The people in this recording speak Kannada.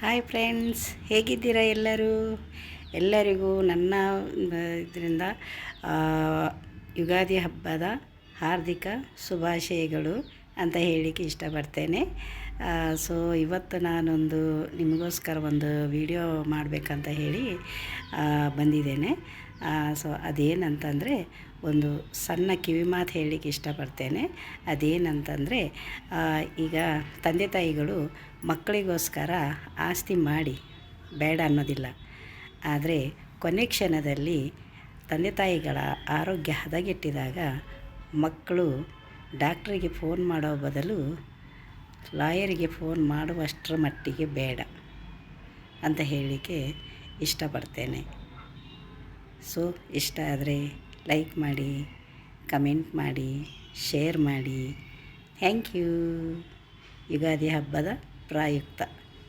ಹಾಯ್ ಫ್ರೆಂಡ್ಸ್, ಹೇಗಿದ್ದೀರಾ ಎಲ್ಲರೂ? ಎಲ್ಲರಿಗೂ ನನ್ನ ಇದರಿಂದ ಯುಗಾದಿ ಹಬ್ಬದ ಹಾರ್ದಿಕ ಶುಭಾಶಯಗಳು ಅಂತ ಹೇಳಲಿಕ್ಕೆ ಇಷ್ಟಪಡ್ತೇನೆ. ಸೊ ಇವತ್ತು ನಾನೊಂದು ನಿಮಗೋಸ್ಕರ ಒಂದು ವಿಡಿಯೋ ಮಾಡಬೇಕಂತ ಹೇಳಿ ಬಂದಿದ್ದೇನೆ. ಸೊ ಅದೇನಂತಂದರೆ ಒಂದು ಸಣ್ಣ ಕಿವಿಮಾತು ಹೇಳಲಿಕ್ಕೆ ಇಷ್ಟಪಡ್ತೇನೆ. ಅದೇನಂತಂದರೆ, ಈಗ ತಂದೆ ತಾಯಿಗಳು ಮಕ್ಕಳಿಗೋಸ್ಕರ ಆಸ್ತಿ ಮಾಡಿ ಬೇಡ ಅನ್ನೋದಿಲ್ಲ. ಆದರೆ ಕೊನೆ ಕ್ಷಣದಲ್ಲಿ ತಂದೆ ತಾಯಿಗಳ ಆರೋಗ್ಯ ಹದಗೆಟ್ಟಿದಾಗ ಮಕ್ಕಳು ಡಾಕ್ಟ್ರಿಗೆ ಫೋನ್ ಮಾಡೋ ಬದಲು ಲಾಯರಿಗೆ ಫೋನ್ ಮಾಡುವಷ್ಟರ ಮಟ್ಟಿಗೆ ಬೇಡ ಅಂತ ಹೇಳಲಿಕ್ಕೆ ಇಷ್ಟಪಡ್ತೇನೆ. ಸೊ ಇಷ್ಟ ಆದರೆ ಲೈಕ್ ಮಾಡಿ, ಕಮೆಂಟ್ ಮಾಡಿ, ಶೇರ್ ಮಾಡಿ. Thank you. ಯುಗಾದಿ ಹಬ್ಬದ ಪ್ರಯುಕ್ತ